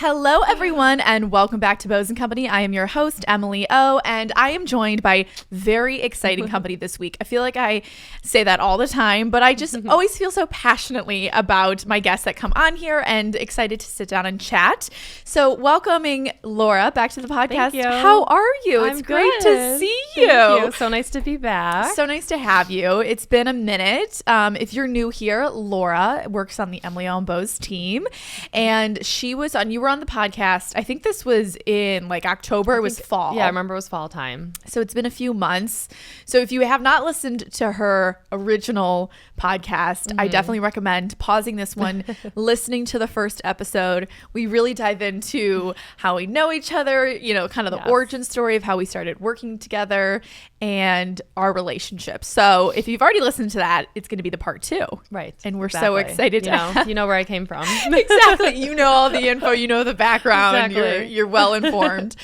Hello, everyone, and welcome back to Bose & Company. I am your host, Emily O, and I am joined by very exciting company this week. I feel like I say that all the time, but I just always feel so passionately about my guests that come on here and excited to sit down and chat. So welcoming Laura back to the podcast. Thank you. How are you? I'm it's great to see you. Thank you. So nice to be back. So nice to have you. It's been a minute. If you're new here, Laura works on the Emily O and Bose team, and you were on the podcast. I think this was in like October. It was fall. Yeah, I remember it was fall time. So it's been a few months. So if you have not listened to her original podcast, I definitely recommend pausing this one, listening to the first episode. We really dive into how we know each other, kind of the origin story of how we started working together and our relationship. So if you've already listened to that, it's going to be the part 2. Right. And we're so excited you know where I came from. Exactly. You know all the info, you know the background, Exactly. you're well informed.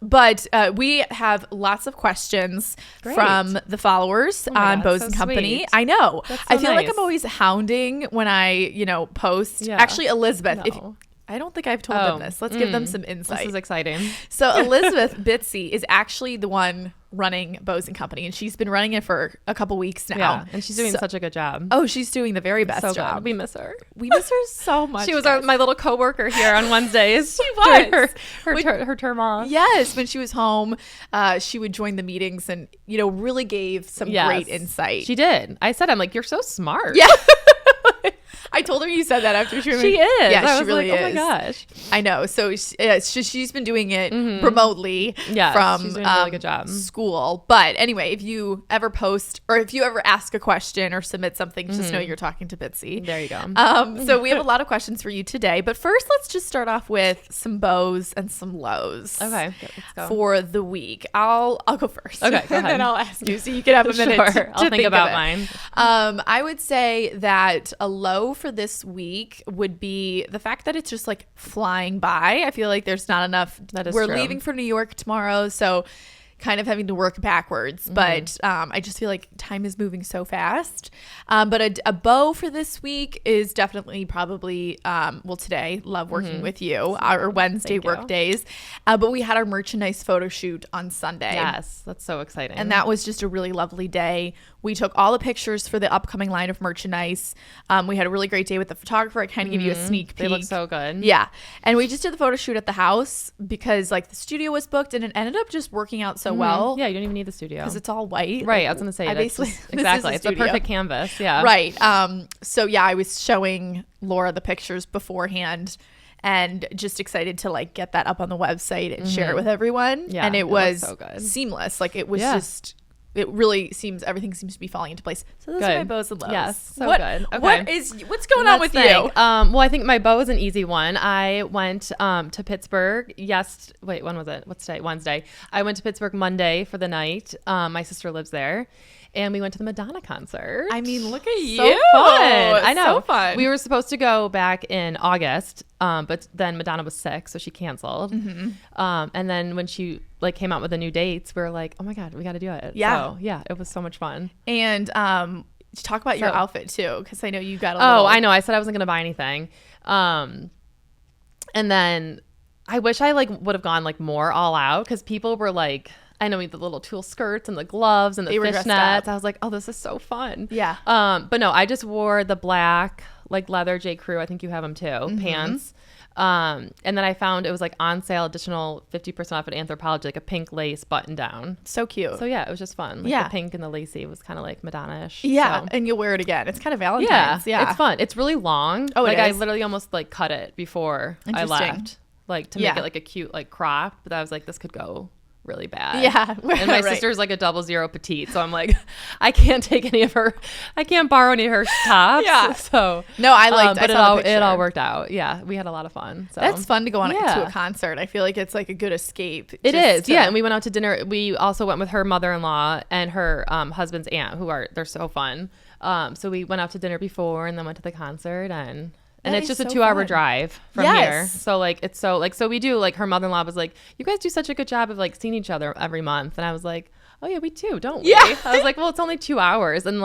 But we have lots of questions from the followers on God, Bose so & Company. sweet. I know. That's so I feel like nice. I'm always hounding when I, post. Yeah. Actually, Elizabeth, No. I don't think I've told them this. Let's give them some insight. This is exciting. So Elizabeth Bitsy is actually the one running Bose & Company, and she's been running it for a couple weeks now. Yeah, and she's doing such a good job. Oh, she's doing the very best so job. good. We miss her. We miss her so much. She was guys. my little coworker here on Wednesdays. She was. her term off. Yes, when she was home, she would join the meetings and, really gave some great insight. She did. I said, I'm like, you're so smart. Yeah. I told her you said that after she She is. Yeah, I she was really like, is. Oh my gosh. I know. So she's been doing it remotely Yes, from she's doing a really good job. school. But anyway, if you ever post or if you ever ask a question or submit something, just know you're talking to Bitsy. There you go. So we have a lot of questions for you today. But first, let's just start off with some bows and some lows. Okay, let's go. For the week. I'll go first. Okay, go And then ahead. I'll ask you so you can have a minute Sure. to I'll think about of it. mine. I would say that a low for this week would be the fact that it's just like flying by. I feel like there's not enough. That is We're true. leaving for New York tomorrow, so kind of having to work backwards. But I just feel like time is moving so fast. But a bow for this week is definitely probably, today, love working with you, our Wednesday Thank you. work days. But we had our merchandise photo shoot on Sunday. Yes, that's so exciting. And that was just a really lovely day. We took all the pictures for the upcoming line of merchandise. We had a really great day with the photographer. I kind of give you a sneak peek. They look so good. Yeah. And we just did the photo shoot at the house because the studio was booked and it ended up just working out so well. Yeah, you don't even need the studio. Because it's all white. Right, I was gonna say I that's basically just- this is exactly. a It's a studio. perfect canvas. Yeah. Right. So yeah, I was showing Laura the pictures beforehand and just excited to get that up on the website and share it with everyone. Yeah, and it looks was so good. seamless. It was Yeah. just it really seems everything seems to be falling into place. So those are Good. my bows and lows. Yes, so what, good. Okay. What's going on with you? Well, I think my bow is an easy one. I went to Pittsburgh. When was it? What's today? Wednesday. I went to Pittsburgh Monday for the night. My sister lives there. And we went to the Madonna concert. I mean, look at you. So fun. I know. So fun. We were supposed to go back in August, but then Madonna was sick, so she canceled. And then when she came out with the new dates, we were like, oh my God, we got to do it. Yeah. So yeah, it was so much fun. And talk about your outfit too, because I know you got a Oh, little... I know. I said I wasn't going to buy anything. And then I wish I would have gone more all out because people were I know the little tulle skirts and the gloves and the fishnets. I was like, oh, this is so fun. Yeah. But no, I just wore the black leather J. Crew. I think you have them too. Pants. And then I found it was on sale, additional 50% off at Anthropologie, a pink lace button down. So cute. So yeah, it was just fun. The pink and the lacy was kind of Madonna-ish. Yeah, So. and you'll wear it again. It's kind of Valentine's. Yeah. It's fun. It's really long. Oh, it I is? literally almost cut it before I Interesting. left. To make it a cute crop. But I was like, this could go really bad. Yeah. And my sister's a 00 petite, so I'm like, I can't take any of her. I can't borrow any of her tops. Yeah. So No, I liked but I saw the it all picture. worked out. Yeah, we had a lot of fun. So That's fun to go on to Yeah. a concert. I feel like it's a good escape. It just is, to- yeah. And we went out to dinner. We also went with her mother-in-law and her husband's aunt, they're so fun. So we went out to dinner before and then went to the concert and That it's is just a so 2-hour fun. drive from Yes. here. So it's so we do her mother-in-law was like, you guys do such a good job of seeing each other every month. And I was like, oh yeah, we do, don't we? Yeah. I was like, well, it's only 2 hours. And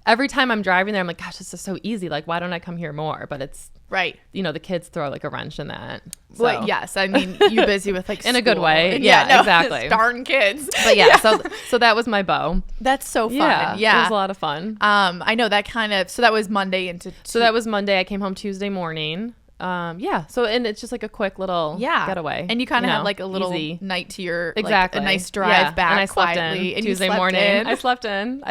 every time I'm driving there, I'm like, gosh, this is so easy. Like, why don't I come here more? But it's right. You know, the kids throw like a wrench in that. So. Well, yes. I mean, you're busy with like in a good way. And Yeah, no, exactly. Darn kids. But yeah, so that was my bow. That's so fun. Yeah. Yeah. It was a lot of fun. I know that kind of, so that was Monday into. So that was Monday. I came home Tuesday morning. Yeah. So, and it's just like a quick little getaway. And you kind of had like a little easy night to your, exactly. Like, a nice drive back and I slept quietly. In Tuesday morning. I slept in.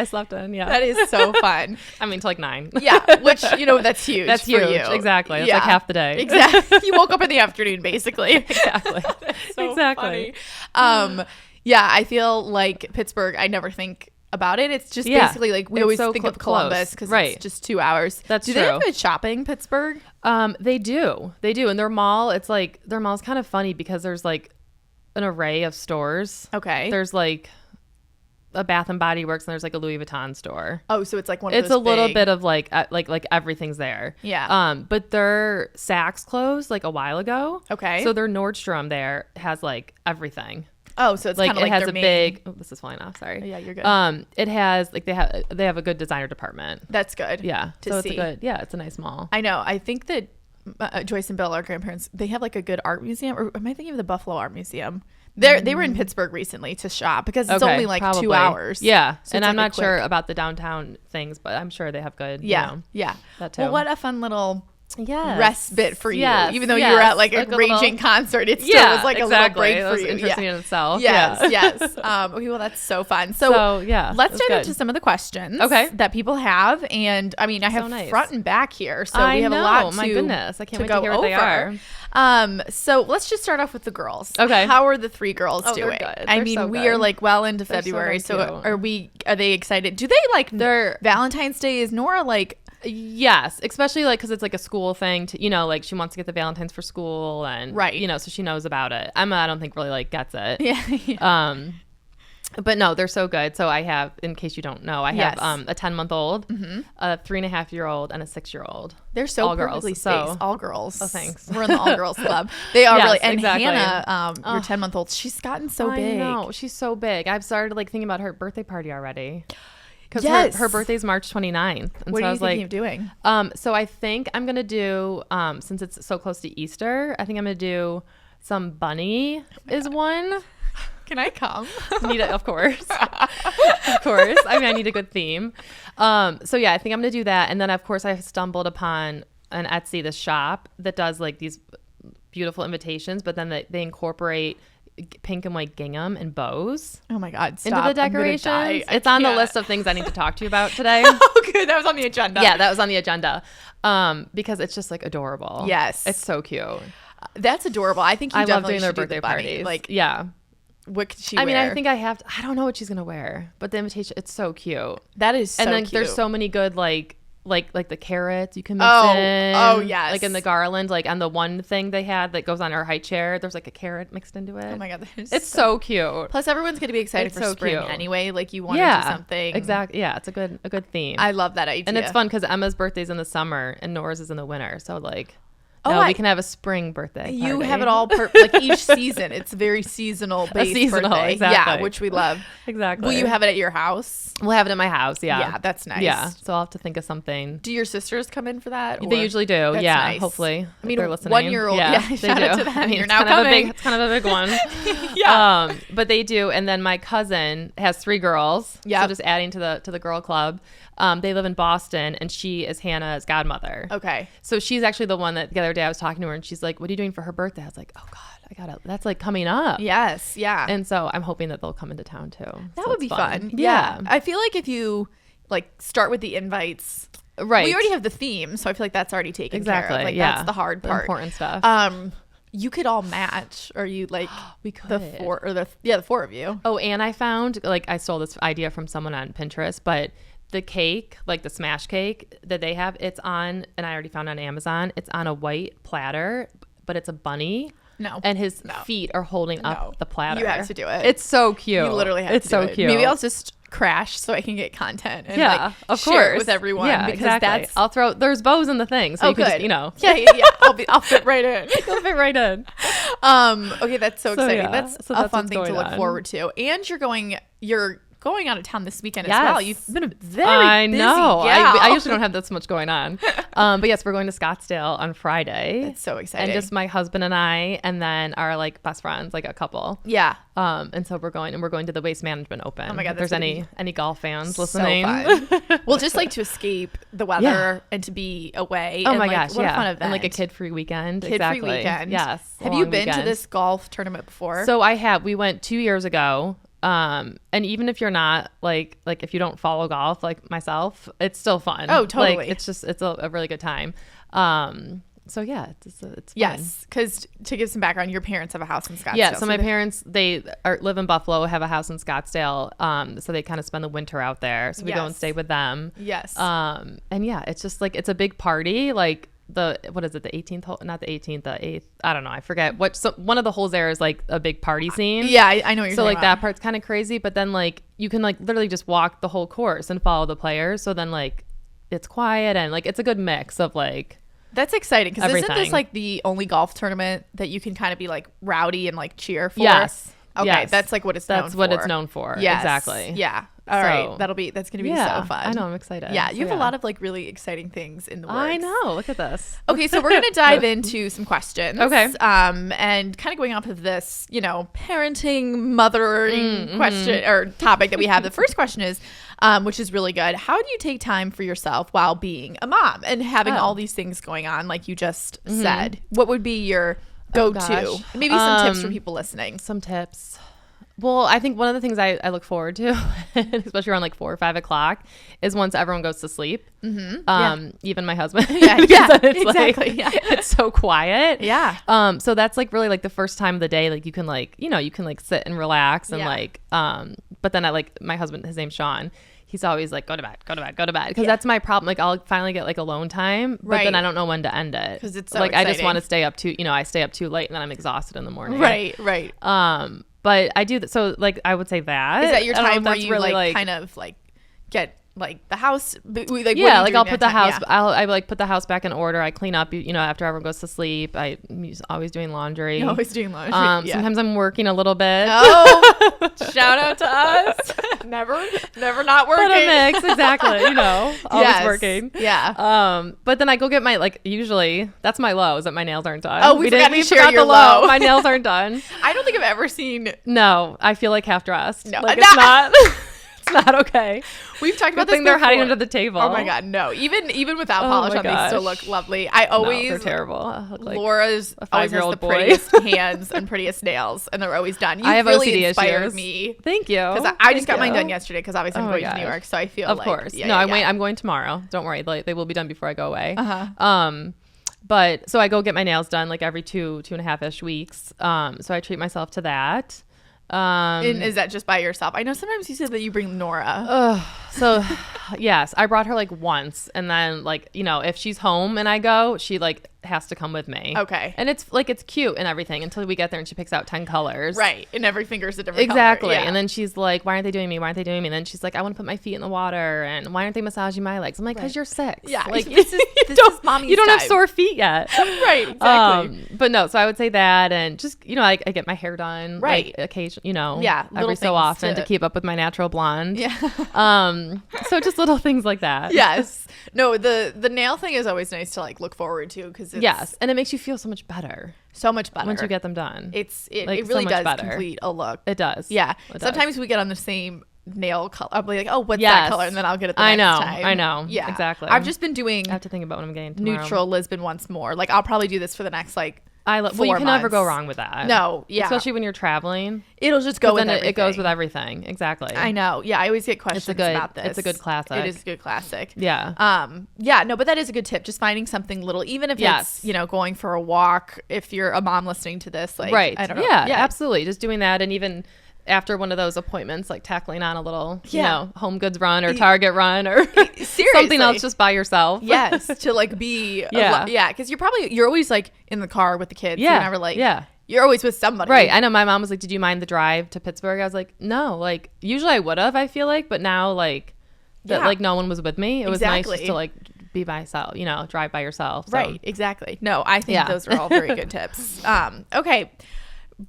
Yeah. That is so fun. I mean, till like 9. Yeah. Which, you know, that's huge. That's huge. You. Exactly. It's like half the day. Exactly. You woke up in the afternoon, basically. Exactly. So exactly. Funny. Yeah. I feel like Pittsburgh, I never think about it. It's just basically like we always think of Columbus because it's just 2 hours. That's true. Do they have good shopping, Pittsburgh? They do. And their mall, it's like their mall's kind of funny because there's like an array of stores. Okay. There's like a Bath and Body Works and there's like a Louis Vuitton store. Oh, so it's like one of those. It's a little bit of like everything's there. Yeah. But their Saks closed like a while ago. Okay. So their Nordstrom there has like everything. Oh, so it's like kind of it like has a big. Oh, this is flying off. Sorry. Yeah, you're good. It has like they have a good designer department. That's good. Yeah. To see. It's a nice mall. I know. I think that Joyce and Bill, our grandparents, they have like a good art museum. Or am I thinking of the Buffalo Art Museum? They were in Pittsburgh recently to shop because it's only like probably. 2 hours. Yeah, so and I'm not sure about the downtown things, but I'm sure they have good. Yeah, yeah. That too. Well, what a fun little. Yes. Respite for you. Yes. Even though you were at like a raging concert, it still was like a little break for you. Interesting in itself. Yes, yes. Okay, well, that's so fun. So let's dive into some of the questions that people have. And I mean, I have front and back here, so we have a lot. My goodness, I can't wait to hear what they are. So let's just start off with the girls. Okay, how are the 3 girls doing? I mean, we are like well into February, so are they excited? Do they like their Valentine's Day? Is Nora like? Yes, especially like because it's like a school thing to, you know, like she wants to get the Valentine's for school and you know, so she knows about it. Emma, I don't think really like gets it. Yeah. But no, they're so good. So I have, in case you don't know, I have a 10-month-old, a 3.5-year-old, and a 6-year-old. They're so all perfectly girls. So all girls. Oh, thanks. We're in the all girls club. They are really. And exactly. Hannah, your 10-month-old, she's gotten so big. I know, she's so big. I've started like thinking about her birthday party already. Because her birthday's March 29th. And what so are I you was thinking of doing? So I think I'm going to do, since it's so close to Easter, I think I'm going to do some bunny is one. Can I come? Of course. Of course. I mean, I need a good theme. So yeah, I think I'm going to do that. And then of course I stumbled upon an Etsy, this shop that does like these beautiful invitations, but then they incorporate pink and white gingham and bows. Oh my God, stop. Into the decorations. It's on the list of things I need to talk to you about today. Oh, good. That was on the agenda. Yeah, that was on the agenda. Because it's just like adorable. Yes. It's so cute. That's adorable. I think I love doing their birthday parties. Like, yeah. What could she wear? I mean, I think I have to, I don't know what she's going to wear, but the invitation, it's so cute. That is so cute. And then cute. there's so many good like the carrots you can mix in. Oh, yes. Like in the garland, like on the one thing they had that goes on our high chair, there's like a carrot mixed into it. Oh my God. It's so cute. Plus everyone's going to be excited for spring anyway. Like you want to do something. Exactly. Yeah. It's a good theme. I love that idea. And it's fun because Emma's birthday's in the summer and Nora's is in the winter. So like, we can have a spring birthday party. You have it all like each season. It's very seasonal based birthday. Exactly. Yeah, which we love. Exactly. Will you have it at your house? We'll have it at my house. Yeah. Yeah, that's nice. Yeah. So I'll have to think of something. Do your sisters come in for that? They usually do. That's yeah. nice. Hopefully. I mean, they're listening. 1-year-old. Yeah. Shout out to them. I mean, you're now coming. It's kind of a big one. Yeah. But they do. And then my cousin has 3 girls. Yeah. So just adding to the girl club. They live in Boston and she is Hannah's godmother. Okay. So she's actually the one that the other day I was talking to her and she's like, what are you doing for her birthday? I was like, oh God, that's like coming up. Yes. Yeah. And so I'm hoping that they'll come into town too. That would be fun. Yeah. I feel like if you like start with the invites, right. We already have the theme. So I feel like that's already taken care of. Like that's the hard part. The important stuff. You could all match, or you like we could the 4 of you. Oh, and I found like I stole this idea from someone on Pinterest, but the cake, like the smash cake that they have, it's on, and I already found on Amazon. It's on a white platter, but it's a bunny. No. And his feet are holding up the platter. You have to do it. It's so cute. You literally have to do it. It's so cute. Maybe I'll just crash so I can get content and of share course it with everyone. Yeah, because exactly. I'll throw, there's bows in the thing. So you can good. just, you know. Yeah. I'll fit right in. You'll fit right in. Okay, that's so exciting. Yeah. That's a fun thing to look forward to. And you're going out of town this weekend as well. You've been a very I busy know. gal. I usually don't have this much going on. But yes, we're going to Scottsdale on Friday. That's so exciting. And just my husband and I, and then our like best friends, like a couple. Yeah. And so we're going to the Waste Management Open. Oh my God. If there's any golf fans so listening. Fun. Well, just like to escape the weather and to be away. Oh and my like, gosh. What a fun event. And like a kid-free weekend. Kid-free weekend. Yes. Have you been to this golf tournament before? So I have. We went 2 years ago. And even if you're not like if you don't follow golf like myself, it's still fun. Oh, totally. Like it's a really good time. So yeah, it's fun. Yes, because to give some background, your parents have a house in Scottsdale. Yeah, so my parents live in Buffalo, have a house in Scottsdale. So they kind of spend the winter out there. So we go and stay with them. Yes. And yeah, it's just like it's a big party. Like what is it? The 18th hole? Not the 18th, the 8th. I don't know. I forget one of the holes there is like a big party scene. Yeah, I know what you're so talking like about. that part's kind of crazy, but then like you can like literally just walk the whole course and follow the players. So then like it's quiet and like it's a good mix of like. That's exciting because isn't everything. this like the only golf tournament that you can kind of be like rowdy and like cheer for? Yes. Okay, yes. that's like what it's known for. That's what it's known for. Yes. Exactly. Yeah. All right. That's going to be so fun. I know. I'm excited. Yeah. You have a lot of like really exciting things in the works. I know. Look at this. Okay. So we're going to dive into some questions. Okay. And kind of going off of this, parenting, mothering question or topic that we have. The first question is, which is really good. How do you take time for yourself while being a mom and having all these things going on, like you just said? What would be your go-to? Maybe some tips for people listening. Some tips. Well, I think one of the things I look forward to, especially around like 4 or 5 o'clock, is once everyone goes to sleep. Even my husband. Yeah, it's exactly. Like, it's so quiet. Yeah. So that's like really like the first time of the day. Like you can like sit and relax and like. But then I like my husband. His name's Sean. He's always like, go to bed. Because that's my problem. Like I'll finally get like alone time, but then I don't know when to end it. Because it's so like exciting. I just want to stay up too. I stay up too late and then I'm exhausted in the morning. Right. But I do so like I would say that is that your time where you really like kind of like get like the house like I'll put the house I like put the house back in order. I clean up after everyone goes to sleep. I'm always doing laundry. You're always doing laundry. Sometimes I'm working a little bit. Oh, shout out to us. never not working. But a mix, exactly. Always working. Yeah. But then I go get my usually that's my low is that my nails aren't done. Oh, we forgot to share your low. My nails aren't done. I don't think I've ever seen. No, I feel like half dressed. No, it's not. It's not okay. We've talked about this they're hiding under the table. Oh my God, no. Even without polish on, they still look lovely. They're terrible. Like Laura's always has the boy. prettiest hands and prettiest nails, and they're always done. I have really OCD inspired issues. Me. Thank you. Because I just got mine done yesterday because obviously I'm going to New York, so I feel of course. I'm going tomorrow. Don't worry. They will be done before I go away. But so I go get my nails done like every 2.5-ish weeks. So I treat myself to that. And is that just by yourself? I know sometimes you said that you bring Nora. So yes, I brought her like once, and then like if she's home and I go, she like has to come with me. Okay. And it's cute and everything until we get there and she picks out 10 colors. Right. And every finger's a different exactly. color. Yeah. And then she's like, why aren't they doing me? And then she's like, I want to put my feet in the water. And why aren't they massaging my legs? I'm like, because you're 6. Yeah. Like this is mommy's you don't time. have sore feet yet. Right. Exactly. But no, so I would say that, and just, I get my hair done. Right. Like occasionally, yeah, every so often to keep up with my natural blonde. Yeah. So just little things like that. Yes. No, the nail thing is always nice to like look forward to because yes, and it makes you feel so much better. So much better once you get them done. It really so does better. complete a look. It does. Yeah. Sometimes we get on the same nail color. I'll be like, oh, what's that color? And then I'll get it the next time. I know. Yeah. Exactly. I've just been doing I have to think about what I'm getting tomorrow. neutral Lisbon once more. Like I'll probably do this for the next like 4 well, you can months. never go wrong with that. No, yeah. Especially when you're traveling. It'll just go with then everything. It goes with everything. Exactly. I know. Yeah, I always get questions about this. It's a good classic. It is a good classic. Yeah. Yeah, no, but that is a good tip. Just finding something little, even if it's, going for a walk, if you're a mom listening to this, like, right. I don't know. Yeah, absolutely. Just doing that. And even after one of those appointments, like tackling on a little, Home Goods run or Target run or something else just by yourself. Yes, to like be, because you're always like in the car with the kids. Yeah, you're never like, you're always with somebody. Right. I know my mom was like, did you mind the drive to Pittsburgh? I was like, no, like usually I would have, I feel like, but now like that like no one was with me. It was nice just to like be by yourself, drive by yourself. So. Right. Exactly. No, I think those are all very good tips. Okay.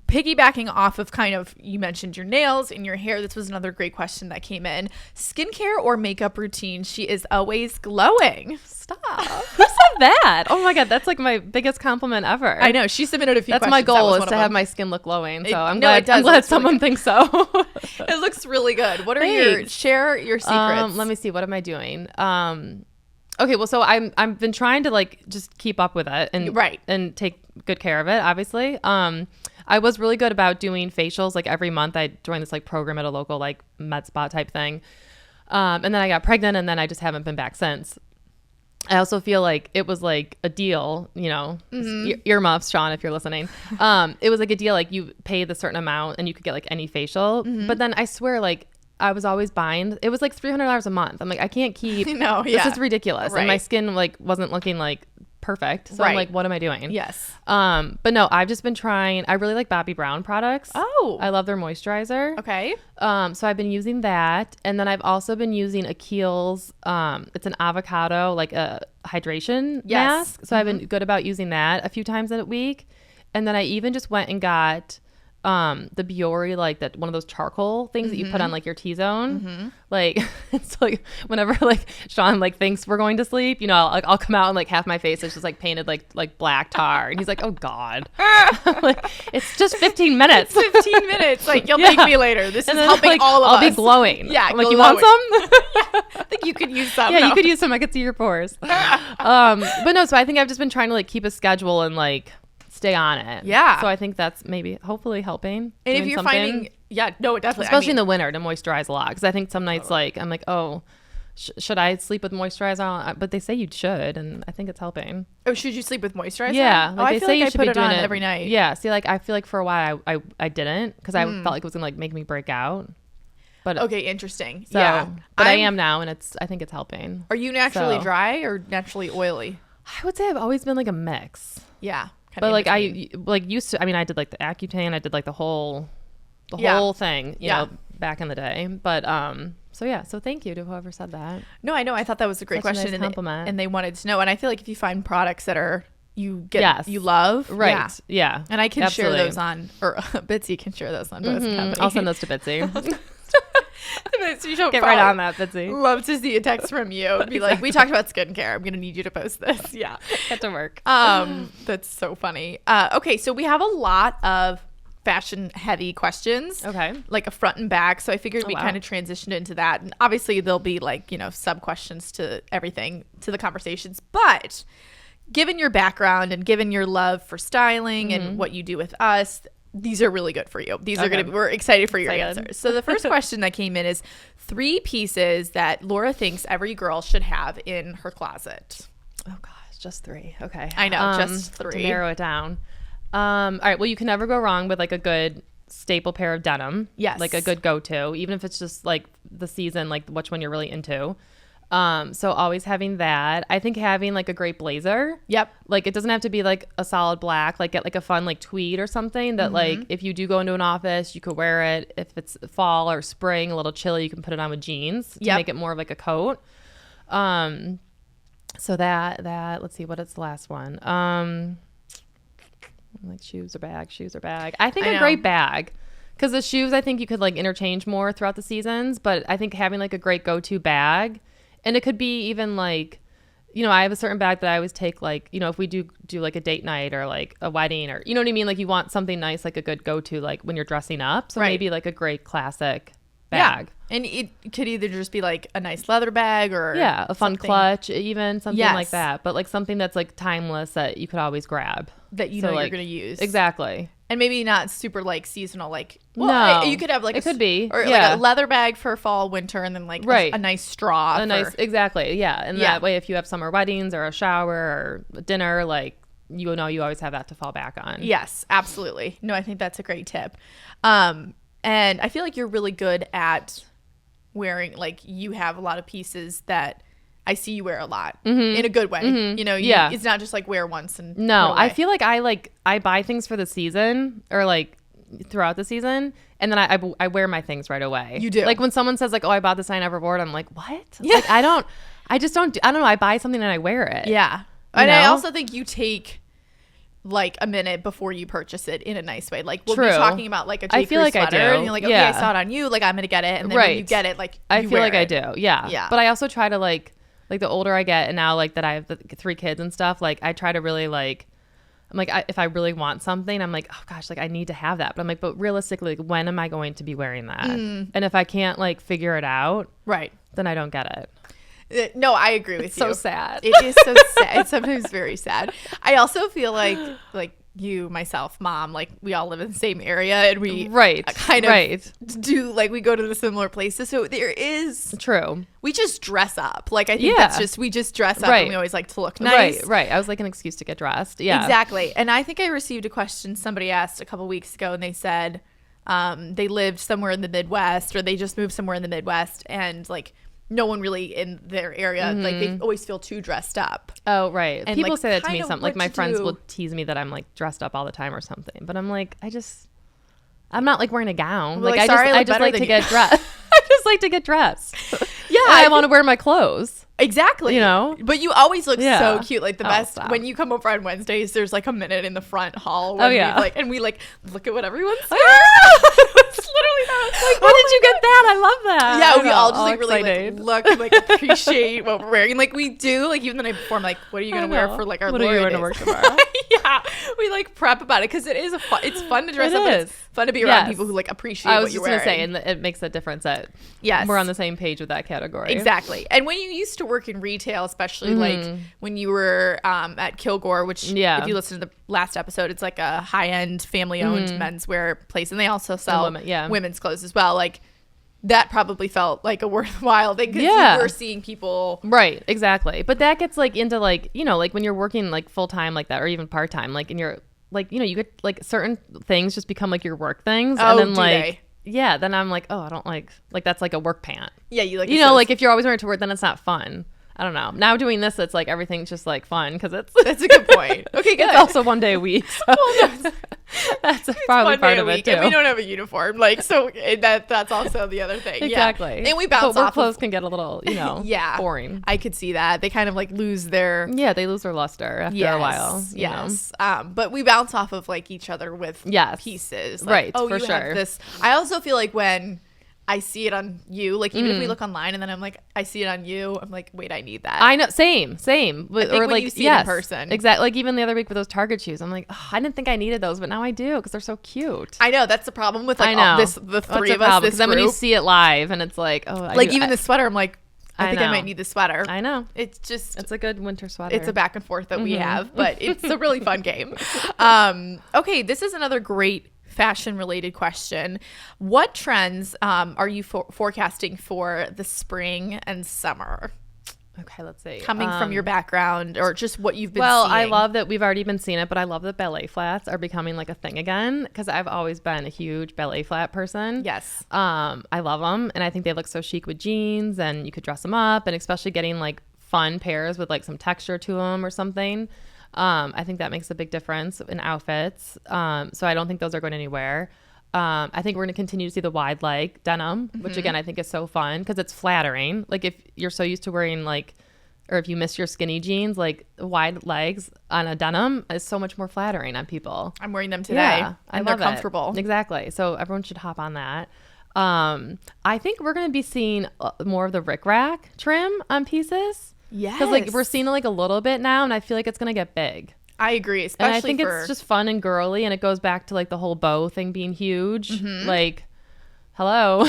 piggybacking off of kind of, you mentioned your nails and your hair. This was another great question that came in. Skincare or makeup routine? She is always glowing. Stop. Who said that? Oh my God. That's like my biggest compliment ever. I know. She submitted a few questions. That's my goal, is to have my skin look glowing. So I'm glad someone really thinks so. It looks really good. What are share your secrets? Let me see. What am I doing? Okay, well, so I've been trying to like just keep up with it and take good care of it, obviously. I was really good about doing facials like every month. I joined this like program at a local like med spa type thing. And then I got pregnant, and then I just haven't been back since. I also feel like it was like a deal, you know, earmuffs, Sean, if you're listening. It was like a deal, like you pay the certain amount and you could get like any facial. But then I swear, like, I was always buying. It was like $300 a month. I'm like, I can't keep. This is ridiculous. Right. And my skin like wasn't looking like perfect. So I'm like, what am I doing? Yes. But no, I've just been trying. I really like Bobbi Brown products. Oh. I love their moisturizer. Okay. So I've been using that. And then I've also been using a Kiehl's, it's an avocado, like a hydration mask. So I've been good about using that a few times a week. And then I even just went and got the Biore, like that one of those charcoal things that you put on like your T-zone. Like it's like whenever like Sean like thinks we're going to sleep, you know, I'll come out and like half my face is just like painted like black tar, and he's like, oh God. Like, it's just 15 minutes. 15 minutes. Like, you'll thank me later. This is helping like, all of I'll us. I'll be glowing. Yeah. I'm like, you want some? I think you could use some. Yeah, you could use some. I could see your pores. But no, so I think I've just been trying to like keep a schedule and like stay on it. Yeah. So I think that's maybe hopefully helping. And if you're finding, no, definitely. Especially in the winter to moisturize a lot. Because I think some nights like, I'm like, oh, should I sleep with moisturizer on? But they say you should. And I think it's helping. Oh, should you sleep with moisturizer? Yeah. Like they say you should put it on every night. Yeah. See, like I feel like for a while I didn't. Because I felt like it was going to like make me break out. But okay, interesting. So, yeah. But I am now, and I think it's helping. Are you naturally dry or naturally oily? I would say I've always been like a mix. Yeah. But like I like used to, I mean, I did like the Accutane, I did like the whole thing, you know, back in the day. But so thank you to whoever said that. No, I know. I thought that was a great question. Nice compliment. And they wanted to know. And I feel like if you find products that you love, right? Yeah. And I can share those on, or Bitsy can share those on both companies. I'll send those to Bitsy. So get right on that, Bitsy. Love to see a text from you. Be like, we talked about skincare. I'm gonna need you to post this. Yeah, get to work. That's so funny. Okay, so we have a lot of fashion heavy questions. Okay, like a front and back. So I figured we kind of transitioned into that, and obviously there'll be like sub questions to everything to the conversations, but given your background and given your love for styling and what you do with us, these are really good for you. These are we're excited for your answers. So the first question that came in is 3 pieces that Laura thinks every girl should have in her closet. Oh gosh, just 3. Okay. I know, just 3. To narrow it down. All right. Well, you can never go wrong with like a good staple pair of denim. Yes. Like a good go-to, even if it's just like the season, like which one you're really into. So always having that. I think having like a great blazer. Yep. Like it doesn't have to be like a solid black, like get like a fun like tweed or something that like if you do go into an office, you could wear it. If it's fall or spring, a little chilly, you can put it on with jeans to make it more of like a coat. So that let's see, what is the last one? Like shoes or bag. I think a great bag. Because the shoes, I think you could like interchange more throughout the seasons, but I think having like a great go-to bag. And it could be even like, I have a certain bag that I always take like, if we do like a date night or like a wedding or, you know what I mean? Like you want something nice, like a good go-to, like when you're dressing up. So maybe like a great classic bag. Yeah. And it could either just be like a nice leather bag or a fun clutch, even something like that. But like something that's like timeless that you could always grab. That you know you're going to use. Exactly. And maybe not super like seasonal, like you could have like could be or like a leather bag for fall, winter, and then like a nice straw. Exactly, yeah. And that way, if you have summer weddings or a shower or a dinner, like you always have that to fall back on. Yes, absolutely. No, I think that's a great tip. And I feel like you're really good at wearing. Like you have a lot of pieces that I see you wear a lot in a good way. It's not just like wear once and no. I feel like I buy things for the season or like throughout the season, and then I wear my things right away. You do. Like when someone says like, oh, I bought this I never wore it, I'm like, what? Yeah. Like I don't know. I buy something and I wear it. Yeah. And I also think you take like a minute before you purchase it in a nice way. Like we'll True. be talking about like a J. I feel Crew like sweater, I do. and you're like, okay, I saw it on you. Like I'm gonna get it, and then when you get it, like I feel like it. I do. Yeah. Yeah. But I also try to like the older I get, and now like that I have the 3 kids and stuff. Like I try to really like. I'm like, if I really want something, I'm like, oh gosh, like I need to have that. But I'm like, but realistically, like, when am I going to be wearing that? And if I can't like figure it out, right, then I don't get it. No, I agree with you. So sad. It is so sad. It's sometimes very sad. I also feel like you, myself, mom, like we all live in the same area, and we kind of do like we go to the similar places. So there is true. We just dress up. Like I think that's just we just dress up, and we always like to look nice. Right. I was like an excuse to get dressed. Yeah, exactly. And I think I received a question somebody asked a couple weeks ago, and they said they lived somewhere in the Midwest, or they just moved somewhere in the Midwest, and like no one really in their area, like they always feel too dressed up. Oh, right. And people say that to me. Something like my friends will tease me that I'm like dressed up all the time or something. But I'm like, I'm not like wearing a gown. Like I just like to get dressed. I just like to get dressed. Yeah, I want to wear my clothes. Exactly. You know? But you always look so cute. Like the best stop. when you come over on Wednesdays, there's like a minute in the front hall when we look at what everyone's wearing. It's literally that. Like, where did you get that? I love that. Yeah, we all just like really like look and like appreciate what we're wearing. Like we do, like even the night before, I'm like, what are you gonna wear for like our What are you going to work tomorrow? Yeah. We like prep about it because it's fun to dress up. It's fun to be around people who like appreciate what you're wearing. I was just gonna say, and it makes a difference that we're on the same page with that category. Exactly. And when you used to work in retail, especially like when you were at Kilgore, which if you listen to the last episode, it's like a high-end family-owned menswear place, and they also sell women's clothes as well. Like that probably felt like a worthwhile thing because you were seeing people. Right, exactly. But that gets like into like, you know, like when you're working like full-time like that or even part-time, like and you're like, you know, you get like certain things just become like your work things. Oh, and then then I'm like, oh, I don't like that's like a work pant. Yeah, you like, you know, like if you're always wearing it to work, then it's not fun. I don't know. Now doing this, it's like everything's just like fun because that's a good point. Okay, good. It's also one day a week. So. Well, that's probably part of it too. And we don't have a uniform, like so that's also the other thing. Exactly. Yeah. And we bounce off. Clothes can get a little, you know, boring. I could see that. They kind of like lose their they lose their luster after a while. Yes. But we bounce off of like each other with pieces. Like, right. Oh, for you sure. have this. I also feel like when I see it on you, like even if we look online and then I'm like, I see it on you, I'm like, wait, I need that. I know, same. I think or when like you see it in person, exactly. Like even the other week with those Target shoes, I'm like, oh, I didn't think I needed those, but now I do because they're so cute. I know that's the problem with like the three of us. Because then when you see it live and it's like, oh, the sweater, I'm like, I think I might need the sweater. I know. It's a good winter sweater. It's a back and forth that we have, but it's a really fun game. Okay, this is another great fashion related question. What trends are you forecasting for the spring and summer? Okay, let's see. Coming from your background or just what you've been seeing. Well, I love that we've already been seeing it, but I love that ballet flats are becoming like a thing again because I've always been a huge ballet flat person. Yes. I love them, and I think they look so chic with jeans, and you could dress them up, and especially getting like fun pairs with like some texture to them or something. I think that makes a big difference in outfits. So I don't think those are going anywhere. I think we're going to continue to see the wide leg denim, which again, I think is so fun because it's flattering. Like if you're so used to wearing like, or if you miss your skinny jeans, like wide legs on a denim is so much more flattering on people. I'm wearing them today. Yeah, and they're comfortable. Exactly. So everyone should hop on that. I think we're going to be seeing more of the rickrack trim on pieces. Yes. Because like we're seeing it like a little bit now, and I feel like it's gonna get big. I agree, especially and I think it's just fun and girly, and it goes back to like the whole bow thing being huge. Like, hello.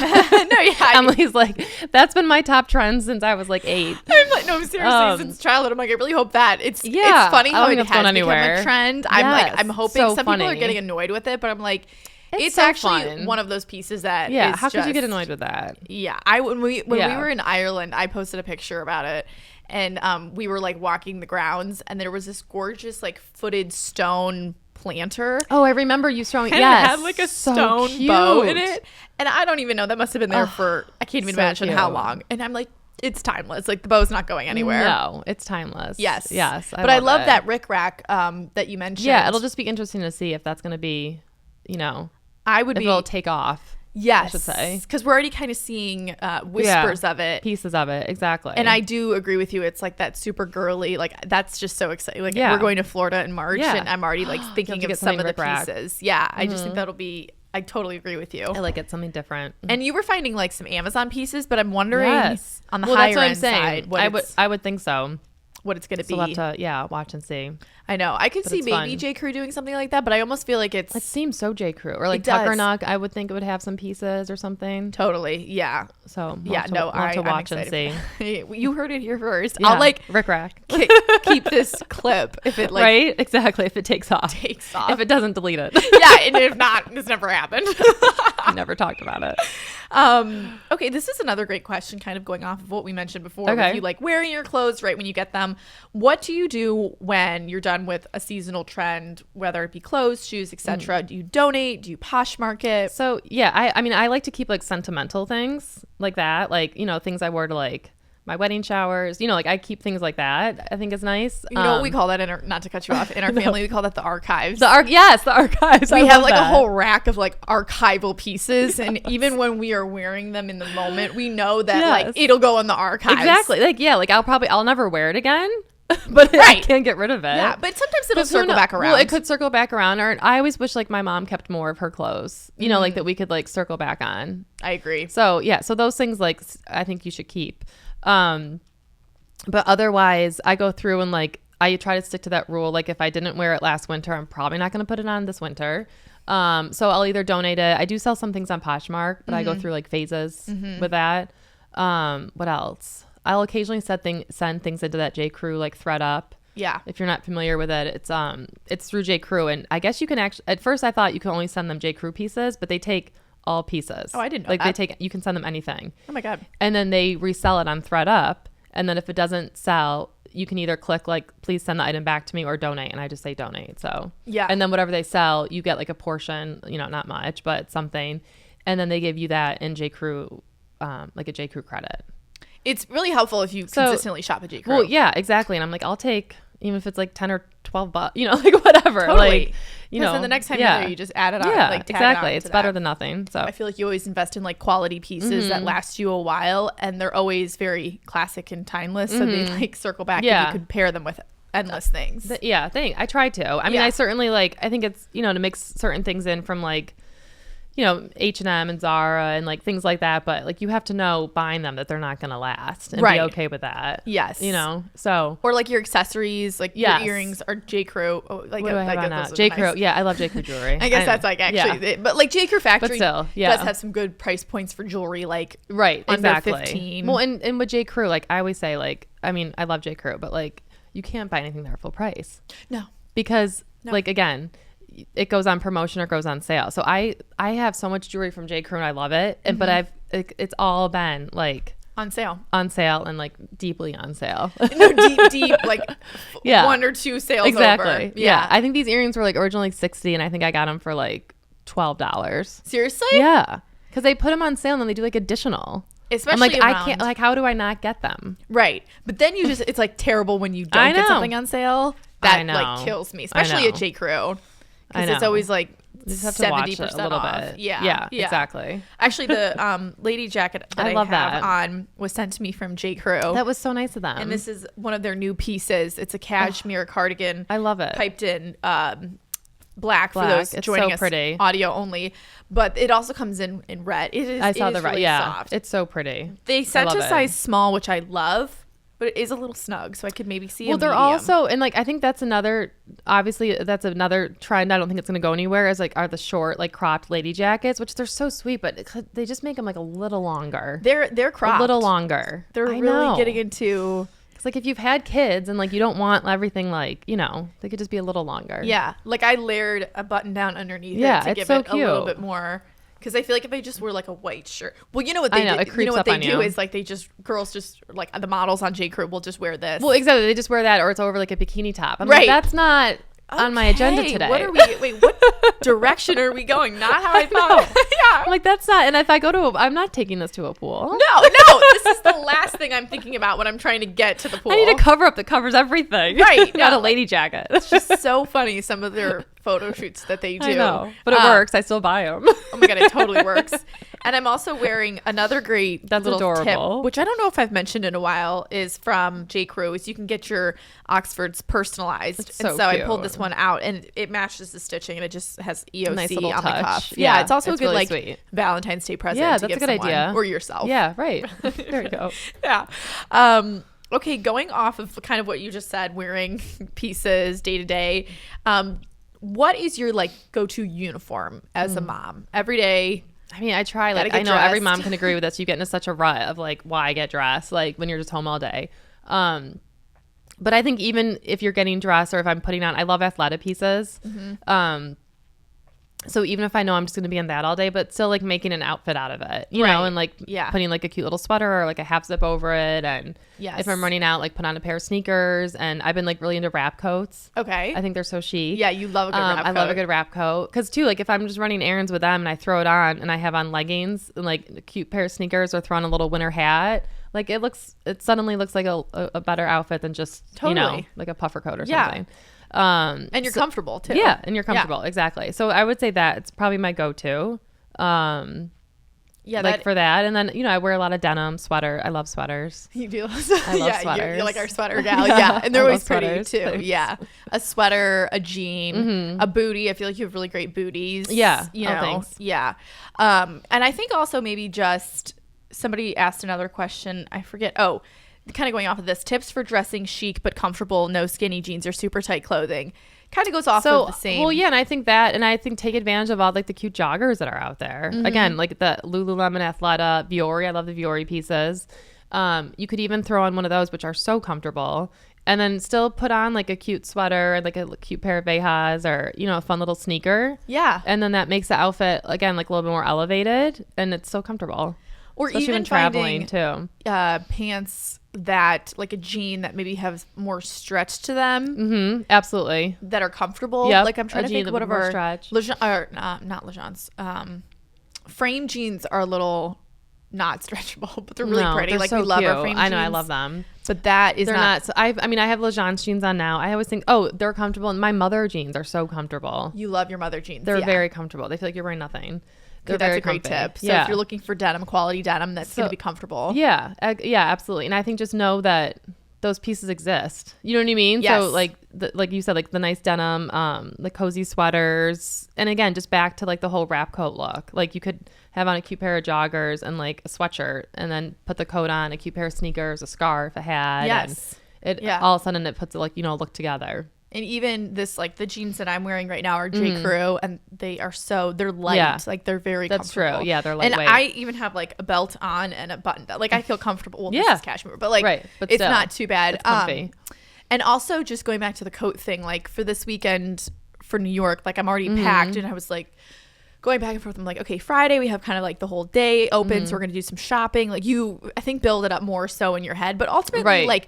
Emily's like, that's been my top trend since I was like 8. I'm like, no, seriously, since childhood. I'm like, I really hope that it's funny how it has become a trend. I'm hoping some people are getting annoyed with it, but I'm like, it's so actually fun. One of those pieces that is how could you get annoyed with that? Yeah, when we were in Ireland, I posted a picture about it. And we were like walking the grounds, and there was this gorgeous like footed stone planter. Oh, I remember you showing. It had like a stone bow in it, and I don't even know. That must have been there for I can't even imagine how long. And I'm like, it's timeless. Like the bow's not going anywhere. No, it's timeless. Yes. But I love that rickrack that you mentioned. Yeah, it'll just be interesting to see if that's going to be, you know, if it'll take off. Yes. I should say. Because we're already kind of seeing whispers of it. Pieces of it. Exactly. And I do agree with you. It's like that super girly, like that's just so exciting. Like we're going to Florida in March and I'm already like thinking of some of the pieces. Yeah. I just think that'll be, I totally agree with you. I like it, something different. And you were finding like some Amazon pieces, but I'm wondering on the higher end side, I would think so. What it's going to be. We'll have to, watch and see. I know. I could see maybe J. Crew doing something like that, but I almost feel like it seems so J. Crew. Or like Tucker Knock, I would think it would have some pieces or something. Totally. Yeah. So I'll have to watch and see. You heard it here first. Yeah. I'll like Rick Rack. keep this clip if it like right? Exactly. If it takes off. If it doesn't, delete it. Yeah, and if not, this never happened. Never talked about it. Okay, this is another great question, kind of going off of what we mentioned before. Okay. With you like wearing your clothes right when you get them. What do you do when you're done with a seasonal trend, whether it be clothes, shoes, etc.? Do you donate? Do you posh market? So yeah, I mean, I like to keep like sentimental things like that, like, you know, things I wore to like my wedding showers, you know, like I keep things like that. I think is nice. You know what we call that not to cut you off, in our family we call that the archives. Yes, the archives. We have like a whole rack of like archival pieces, and even when we are wearing them in the moment, we know that like it'll go in the archives. Exactly. Like like I'll never wear it again. But I can't get rid of it. Yeah, but sometimes it'll circle back around. Well, it could circle back around. Or I always wish like my mom kept more of her clothes, you know, like that we could like circle back on. I agree. So yeah, so those things like I think you should keep. But otherwise I go through and like I try to stick to that rule. Like if I didn't wear it last winter, I'm probably not going to put it on this winter. So I'll either donate it. I do sell some things on Poshmark, but I go through like phases with that. What else? I'll occasionally send things into that J. Crew like thread up. Yeah. If you're not familiar with it, it's through J. Crew, and I guess you can actually. At first, I thought you could only send them J. Crew pieces, but they take all pieces. Oh, I didn't know like that. You can send them anything. Oh my god. And then they resell it on ThredUp, and then if it doesn't sell, you can either click like please send the item back to me or donate, and I just say donate. So yeah. And then whatever they sell, you get like a portion, you know, not much, but something, and then they give you that in J. Crew, like a J. Crew credit. It's really helpful if you consistently shop at J. Crew. Well, yeah, exactly. And I'm like, I'll take, even if it's like 10 or 12 bucks, you know, like whatever. Totally. Like, you know. Then the next time you're there, you just add it on. Yeah, like, tag exactly. it on It's better than nothing. So I feel like you always invest in like quality pieces that last you a while, and they're always very classic and timeless. So they like circle back and you could pair them with endless things. I try to. I mean, I certainly like, I think it's, you know, to mix certain things in from like, you know, H&M and Zara and like things like that, but like you have to know buying them that they're not going to last and be okay with that. Yes. You know, so. Or like your accessories, like your earrings are J. Crew. Oh, like what do I have on now? J. Crew. Nice. Yeah, I love J. Crew jewelry. I guess that's like actually, it, but like J. Crew Factory does have some good price points for jewelry, like under 15. Well, and with J. Crew, like I always say, like, I mean, I love J. Crew, but like you can't buy anything there full price. No. Because like, again, it goes on promotion or goes on sale. So I have so much jewelry from J. Crew and I love it. And but it's all been like on sale and like deeply on sale. No, deep like one or two sales exactly. over. Yeah. I think these earrings were like originally $60 and I think I got them for like $12. Seriously? Yeah. Because they put them on sale and then they do like additional. Especially I'm like, I can't, like, how do I not get them? Right. But then you just, it's like terrible when you don't get something on sale. That like kills me, especially at J. Crew. Because it's always like 70% off. Yeah, exactly. Actually, the lady jacket that I have on was sent to me from J. Crew. That was so nice of them. And this is one of their new pieces. It's a cashmere cardigan. I love it. Piped in black for those joining us audio only. But it also comes in red. I saw the red. Really soft. It's so pretty. They sent a size small, which I love. But it is a little snug, so I could maybe see. Well, they're also, and like I think that's another. Obviously, that's another trend. I don't think it's going to go anywhere. Is like are the short, like cropped lady jackets, which they're so sweet, but they just make them like a little longer. They're cropped, a little longer. They're really getting into. It's like if you've had kids and like you don't want everything like they could just be a little longer. Yeah, like I layered a button down underneath it to give it a little bit more. Because I feel like if I just wear like a white shirt, well, you know what they do? You know what they do is like girls just like the models on J. Crew will just wear this. Well, exactly. They just wear that, or it's over like a bikini top. I'm like, that's not on my agenda today. What direction are we going? Not how I thought. I'm like, that's not. And if I go to, I'm not taking this to a pool. No, this is the last thing I'm thinking about when I'm trying to get to the pool. I need a cover up that covers everything. Right. Not a lady jacket. It's just so funny, some of their photo shoots that they do. I know, but it works. I still buy them. Oh my God, it totally works. And I'm also wearing another great little adorable tip, which I don't know if I've mentioned in a while, is from J. Crew, is you can get your Oxfords personalized. So and so cute. I pulled this one out, and it matches the stitching, and it just has EOC Nice little on the touch. cuff. Yeah, it's also a good really like sweet. Valentine's Day present. Yeah, to that's give a good someone, idea. or yourself. Yeah, right. There you go. Yeah. Okay, going off of kind of what you just said, wearing pieces day to day, what is your like go-to uniform as a mom every day? I mean, I try, like, I know every mom can agree with this. You get into such a rut of like, why get dressed, like when you're just home all day. But I think even if you're getting dressed, or if I'm putting on, I love athletic pieces. So even if I know I'm just going to be in that all day, but still like making an outfit out of it, you know, and like putting like a cute little sweater or like a half zip over it. And if I'm running out, like put on a pair of sneakers. And I've been like really into wrap coats. Okay. I think they're so chic. Yeah, you love a good wrap coat. I love a good wrap coat. Because too, like if I'm just running errands with them and I throw it on and I have on leggings and like a cute pair of sneakers or throw on a little winter hat, like it suddenly looks like a better outfit than just, you know, like a puffer coat or something. And you're comfortable too. Yeah, and you're comfortable. Exactly. So I would say that it's probably my go-to. Like for that. And then, you know, I wear a lot of denim, sweater. I love sweaters. You do. I love sweaters. You're like our sweater gal. Yeah. And they're always pretty sweaters, too. thanks. Yeah. A sweater, a jean, a bootie. I feel like you have really great booties. Yeah. You know. Thanks. Yeah. And I think also maybe just somebody asked another question. I forget. Oh, kind of going off of this, tips for dressing chic but comfortable, no skinny jeans or super tight clothing. Kind of goes off of the same. Well, yeah, and I think take advantage of all like the cute joggers that are out there. Again, like the Lululemon Athleta, Viore. I love the Viore pieces. You could even throw on one of those, which are so comfortable, and then still put on like a cute sweater, like a cute pair of Vejas, or you know, a fun little sneaker. Yeah, and then that makes the outfit again like a little bit more elevated, and it's so comfortable. Or especially even when traveling too. Pants that like a jean that maybe has more stretch to them. Absolutely. That are comfortable. Yep. Like I'm trying to think what of our stretch. Not Legends. Frame jeans are a little not stretchable, but they're really pretty. They're like so we love cute. our frame jeans. I know, I love them. But that is they're not. So I mean, I have Legends jeans on now. I always think, oh, they're comfortable. And my mother jeans are so comfortable. You love your mother jeans. They're very comfortable. They feel like you're wearing nothing. That's a great tip. So if you're looking for denim, quality denim, that's going to be comfortable. Yeah, absolutely. And I think just know that those pieces exist. You know what I mean? Yes. So like you said, like the nice denim, the cozy sweaters, and again, just back to like the whole wrap coat look. Like you could have on a cute pair of joggers and like a sweatshirt, and then put the coat on, a cute pair of sneakers, a scarf, a hat. Yes. And all of a sudden it puts it like, you know, look together. And even this, like the jeans that I'm wearing right now are J. Crew, and they're light. Yeah. Like they're very comfortable. That's true. Yeah, they're lightweight. And I even have like a belt on and a button belt. Like I feel comfortable. Well, this is cashmere, but like but it's not too bad. It's comfy. And also just going back to the coat thing, like for this weekend for New York, like I'm already packed, and I was like going back and forth. I'm like, okay, Friday we have kind of like the whole day open, so we're gonna do some shopping. Like I think build it up more so in your head, but ultimately like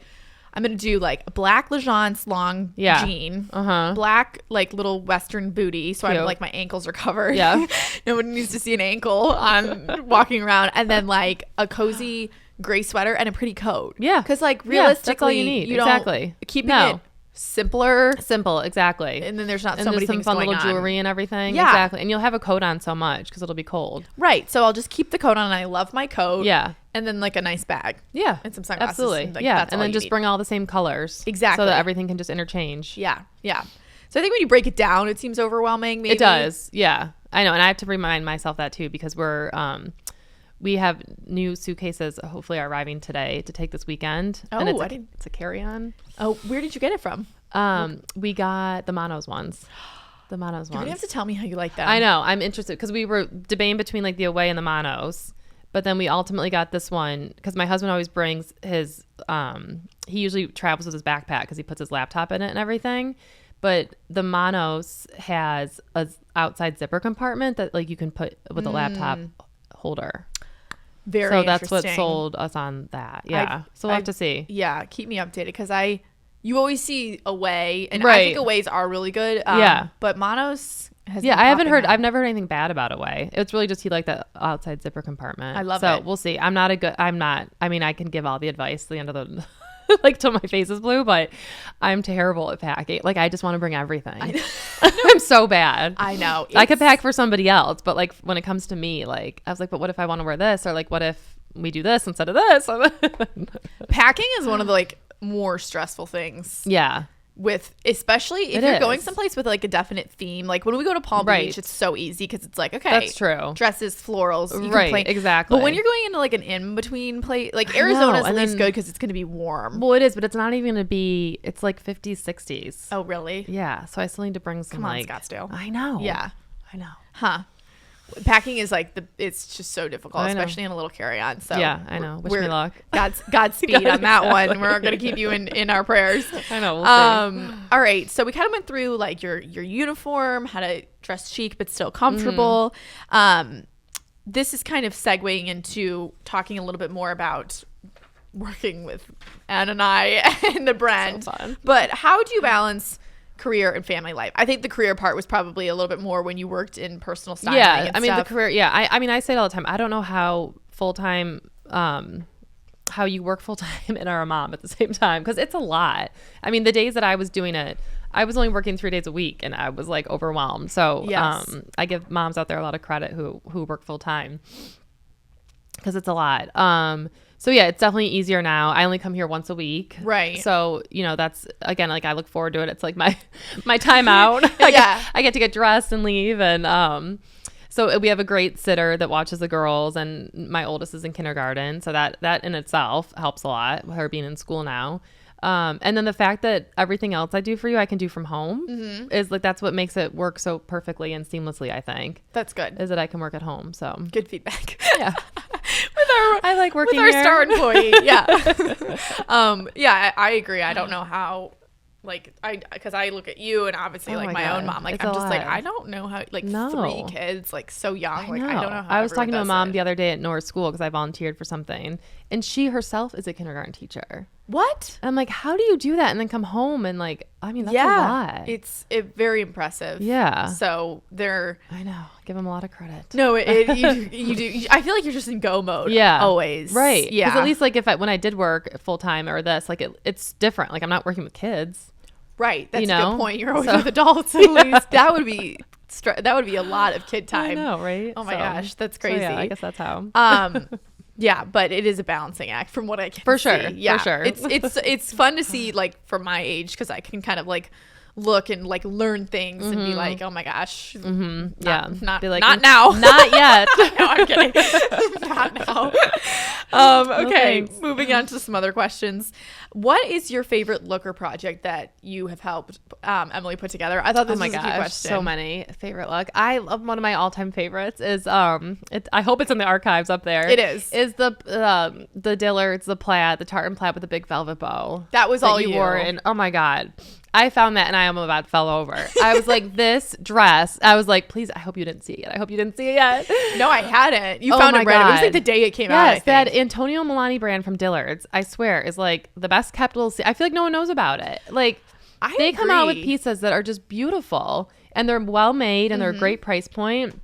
I'm going to do like a black Legends long jean, black like little Western booty. So I'm like my ankles are covered. Yeah. No one needs to see an ankle on walking around. And then like a cozy gray sweater and a pretty coat. Yeah. Because like realistically, that's all you need. Don't keeping it simple, exactly, and then there's not and so many some things fun going little on. jewelry and everything. Yeah, exactly, and you'll have a coat on so much because it'll be cold. Right, so I'll just keep the coat on, and I love my coat. Yeah, and then like a nice bag. Yeah, and some sunglasses. Absolutely. And, like, yeah, that's and then just need. Bring all the same colors. Exactly, so that everything can just interchange. Yeah. So I think when you break it down, it seems overwhelming. Maybe it does. Yeah, I know, and I have to remind myself that too because we have new suitcases hopefully are arriving today to take this weekend. Oh, and it's a carry-on. Oh, where did you get it from? We got the Monos ones. The Monos ones. You're gonna have to tell me how you like them. I know. I'm interested because we were debating between like the Away and the Monos, but then we ultimately got this one because my husband always brings his. He usually travels with his backpack because he puts his laptop in it and everything. But the Monos has a outside zipper compartment that like you can put with a laptop holder. Very so that's what sold us on that. Yeah. So we'll have to see. Yeah, keep me updated because you always see Away, and I think Aways are really good. But Monos, has Yeah, been I've never popping heard anything bad about Away. It's really just he liked the outside zipper compartment. I love so it. We'll see. I mean, I can give all the advice at the end of the like till my face is blue, but I'm terrible at packing. Like I just want to bring everything. I'm so bad. I know. I could pack for somebody else, but like when it comes to me, like I was like, but what if I want to wear this? Or like, what if we do this instead of this? Packing is one of the like more stressful things. Yeah. With especially if you're going someplace with like a definite theme, like when we go to Palm Beach, it's so easy because it's like, okay, that's true, dresses, florals, you right, can play. exactly. But when you're going into like an in-between place, like Arizona's at least good because it's going to be warm. Well, it is, but it's not even going to be. It's like 50s, 60s. Oh, really? Yeah. So I still need to bring some. Come on, like Scottsdale. I know. Yeah, I know. Huh. Packing is like it's just so difficult, especially in a little carry-on. So yeah, I know. Wish me luck. Godspeed on that one. We're going to keep you in our prayers. I know. We'll see. All right. So we kind of went through like your uniform, how to dress chic but still comfortable. This is kind of segueing into talking a little bit more about working with Anne and I and the brand. So fun. But how do you balance career and family life? I think the career part was probably a little bit more when you worked in personal styling. Yeah, I mean stuff. the career. Yeah, I mean I say it all the time. I don't know how full-time, how you work full-time and are a mom at the same time, because it's a lot. I mean the days that I was doing it, I was only working 3 days a week and I was like overwhelmed. So yes. I give moms out there a lot of credit who work full-time because it's a lot. So yeah, it's definitely easier now. I only come here once a week. Right. So, you know, that's again, like I look forward to it. It's like my time out. Yeah. I get to get dressed and leave. And so we have a great sitter that watches the girls, and my oldest is in kindergarten. So that in itself helps a lot with her being in school now. And then the fact that everything else I do for you, I can do from home is like, that's what makes it work so perfectly and seamlessly, I think. That's good. Is that I can work at home. So good feedback. Yeah. I like working with our star employee. Yeah. Yeah, I agree. I don't know how, like, because I look at you and obviously like my own mom, like it's I'm just like, I don't know how, like 3 kids, like so young. Like, I don't know how. I was talking to a mom the other day at North School because I volunteered for something, and she herself is a kindergarten teacher. What? I'm like, how do you do that and then come home and like, I mean, that's a lot. It's very impressive. Yeah. So I know. Give them a lot of credit. No, you do. I feel like you're just in go mode. Yeah. Always. Right. Yeah. Because at least like when I did work full time or this, like it's different. Like I'm not working with kids. Right. That's a good point. You're always with adults at least. That would be a lot of kid time. I know, right? Oh my gosh, that's crazy. So yeah, I guess that's how. Yeah, but it is a balancing act from what I can for see. sure. Yeah, for sure. It's fun to see like from my age because I can kind of like look and like learn things and be like, oh my gosh, not be like, not now, not yet. No, I'm kidding, not now. Okay, thanks. Moving on to some other questions. What is your favorite look or project that you have helped Emily put together? I thought this was a cute question. So many favorite look. I love one of my all-time favorites is I hope it's in the archives up there. It is the Dillard's, the plaid, the tartan plaid with the big velvet bow. That was all you wore, and oh my god. I found that and I almost about fell over. I was like, this dress. I was like, please, I hope you didn't see it yet. I hope you didn't see it yet. No, I hadn't. You found it right. It was like the day it came out. Yes, that Antonio Milani brand from Dillard's, I swear, is like the best kept little I feel like no one knows about it. Like, they come out with pieces that are just beautiful and they're well made and they're a great price point.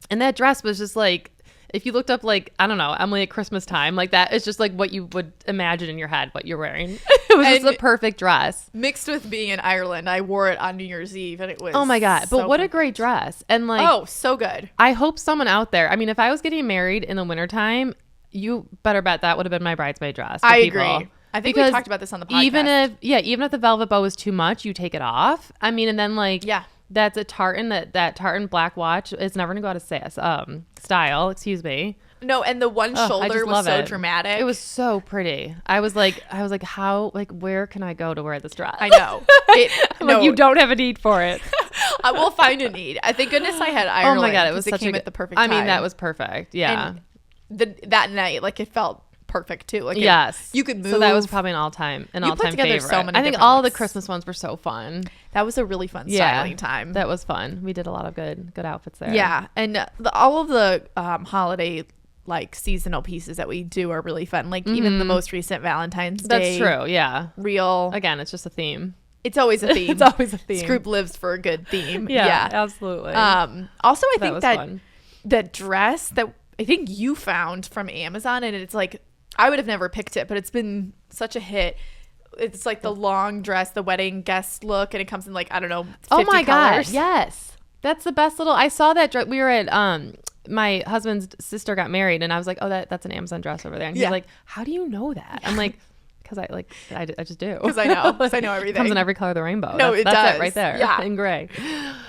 And that dress was just like, if you looked up like, I don't know, Emily at Christmas time, like that is just like what you would imagine in your head, what you're wearing. It was just a perfect dress. Mixed with being in Ireland, I wore it on New Year's Eve and it was oh my God. But what a great dress. And like, oh, so good. I hope someone out there, I mean, if I was getting married in the wintertime, you better bet that would have been my bridesmaid dress. I agree. I think we talked about this on the podcast. Even if the velvet bow is too much, you take it off. I mean, and then like, that's a tartan, that tartan black watch is never gonna go out of style, excuse me. No, and the one shoulder was so dramatic. It was so pretty. I was like, how, like, where can I go to wear this dress? I know. Like, you don't have a need for it. I will find a need. I thank goodness I had Ireland. Oh my God, it was such came at the perfect time. I mean, that was perfect. Yeah. And that night, like, it felt perfect too. Like, yes, you could move. So that was probably an all-time favorite. So many I think all the Christmas ones were so fun. That was a really fun styling time. That was fun. We did a lot of good outfits there. Yeah, and all of the holiday like seasonal pieces that we do are really fun. Like even the most recent Valentine's Day. That's true. Yeah. Real. Again, it's just a theme. It's always a theme. It's always a theme. This group lives for a good theme. Yeah, absolutely. Also, I think that fun. that dress that I think you found from Amazon, and it's like, I would have never picked it, but it's been such a hit. It's like the long dress, the wedding guest look, and it comes in like, I don't know, 50 oh my colors. God, yes. That's the best little, I saw that dress. We were at, my husband's sister got married, and I was like, oh, that's an Amazon dress over there. And he's like, how do you know that? I'm like, because I just do. Because I know everything. It comes in every color of the rainbow. No, that's does. it right there. Yeah. In gray.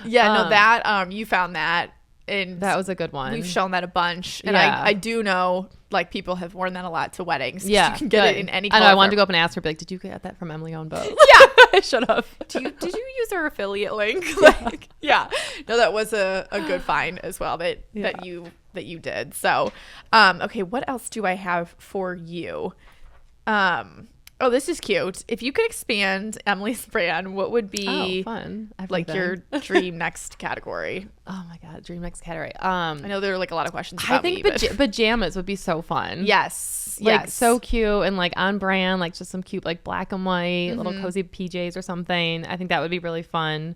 Yeah, no, that, you found that. And that was a good one. We've shown that a bunch. And yeah. I do know, like, people have worn that a lot to weddings. Yeah. You can get it in any color. color. I know. I wanted to go up and ask her, be like, did you get that from Emily on Boat? Yeah. I should have. Did you use her affiliate link? Like, yeah. No, that was a good find as well that you did. So, okay, what else do I have for you? Oh, this is cute. If you could expand Emily's brand, what would be fun? Like your dream next category? Oh my God, dream next category. I know there are like a lot of questions about I think pajamas would be so fun. Yes. Like so cute and like on brand, like just some cute like black and white little cozy PJs or something. I think that would be really fun.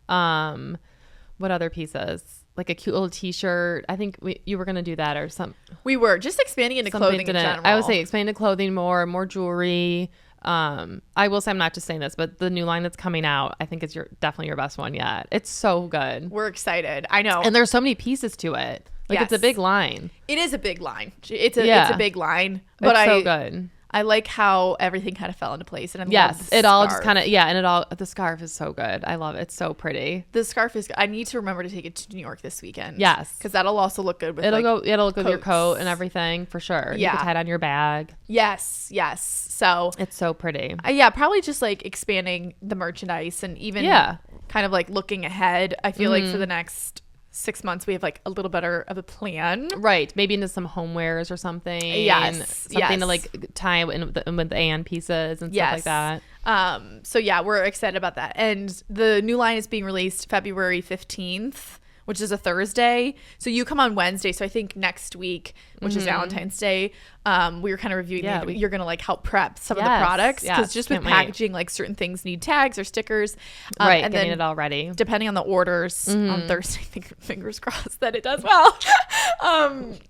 What other pieces? Like a cute little t-shirt. I think you were going to do that or something. We were just expanding into clothing in general. I would say expand into clothing more jewelry. I will say, I'm not just saying this, but the new line that's coming out, I think is definitely your best one yet. It's so good. We're excited. I know. And there's so many pieces to it. Like it's a big line. It is a big line. It's a big line. But it's so good. I like how everything kind of fell into place. And it all just kind of, and the scarf is so good. I love it. It's so pretty. The scarf is, I need to remember to take it to New York this weekend. Yes. Because that'll also look good with it'll look good with your coat and everything for sure. Yeah. You can tie it on your bag. Yes. So it's so pretty. Probably just like expanding the merchandise and even kind of like looking ahead. I feel like for the next 6 months we have like a little better of a plan, right? Maybe into some homewares or something. Something to like tie in with the AN pieces and stuff like that. So we're excited about that. And the new line is being released February 15th, which is a Thursday. So you come on Wednesday. So I think next week, which is Valentine's Day, we were kind of reviewing you're going to like help prep some of the products, because just with packaging, like certain things need tags or stickers. Right. And getting then it all ready. Depending on the orders on Thursday, fingers crossed that it does well.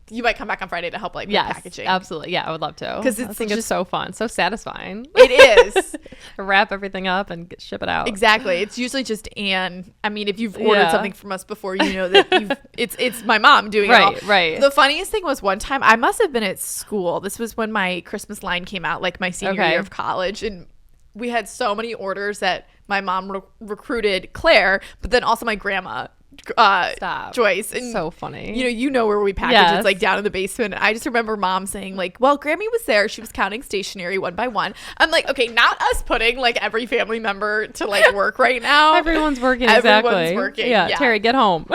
You might come back on Friday to help like with packaging. Absolutely. Yeah, I would love to. Because I think it's so fun. So satisfying. It is. Wrap everything up and ship it out. Exactly. It's usually just Anne. I mean, if you've ordered something from us before, you know that it's my mom doing it all. Right. The funniest thing was one time I must have been at school. This was when my Christmas line came out, like my senior year of college, and we had so many orders that my mom recruited Claire, but then also my grandma. Joyce. And so funny. You know where we package it's like down in the basement. And I just remember mom saying like, well, Grammy was there, she was counting stationery one by one. I'm like, okay, not us putting like every family member to like work right now. Everyone's working. Everyone's working. Yeah, Terry, get home.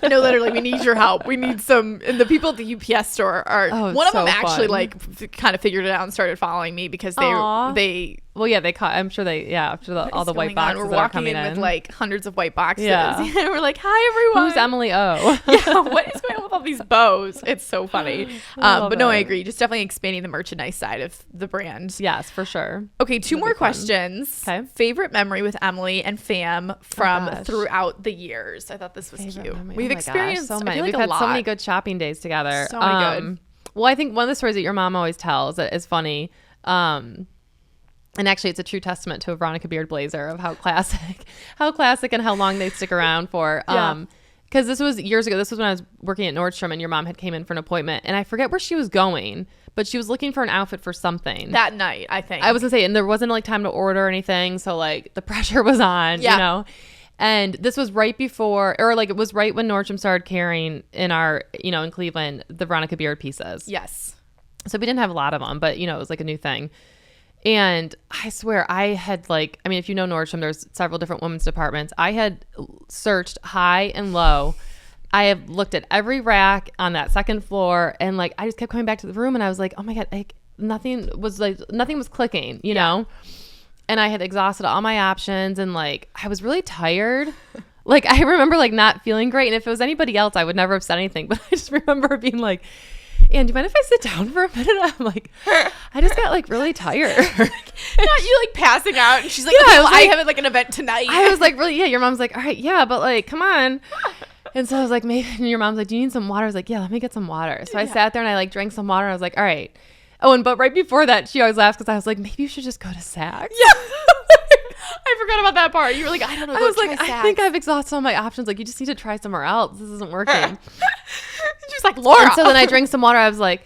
No, literally, we need your help. We need some. And the people at the UPS store are one of them actually like kind of figured it out and started following me because they well, yeah, they caught. I'm sure after all the white boxes we're that are walking coming in with like hundreds of white boxes. Yeah. And we're like, hi everyone. Who's Emily O? Yeah, what is going on with all these bows? It's so funny. But no, I agree. Just definitely expanding the merchandise side of the brand. Yes, for sure. Okay, two more questions. Okay. Favorite memory with Emily and fam from throughout the years. I thought this was cute. We've experienced so many. Like We've had so many good shopping days together. So many good. Well, I think one of the stories that your mom always tells is funny. And actually, it's a true testament to a Veronica Beard blazer of how classic and how long they stick around for. Because this was years ago. This was when I was working at Nordstrom and your mom had came in for an appointment. And I forget where she was going, but she was looking for an outfit for something. That night, I think. I was going to say, and there wasn't like time to order or anything. So like the pressure was on, you know. And this was right before, or like it was right when Nordstrom started carrying in our, in Cleveland, the Veronica Beard pieces. Yes. So we didn't have a lot of them, but it was like a new thing. And I swear I had if you know Nordstrom, there's several different women's departments. I had searched high and low. I have looked at every rack on that second floor, and I just kept coming back to the room, and I was like, oh my God, nothing was clicking, you know? And I had exhausted all my options, and I was really tired. I remember not feeling great. And if it was anybody else, I would never have said anything, but I just remember being and do you mind if I sit down for a minute? I'm like, I just got like really tired. Not you like passing out, and she's like, Yeah, okay, well, I like, have like an event tonight. I was like, really? Yeah. Your mom's like, all right, yeah, but like, come on. And so I was like, maybe. And your mom's like, do you need some water? I was like, yeah, let me get some water. So I sat there and I like drank some water. And I was like, all right. Oh, but right before that, she always laughs because I was like, maybe you should just go to Saks. Yeah. I forgot about that part. You were like, I don't know. I was like, I think I've exhausted all my options. Like, you just need to try somewhere else. This isn't working. She's like, Laura. And so then I drank some water. I was like,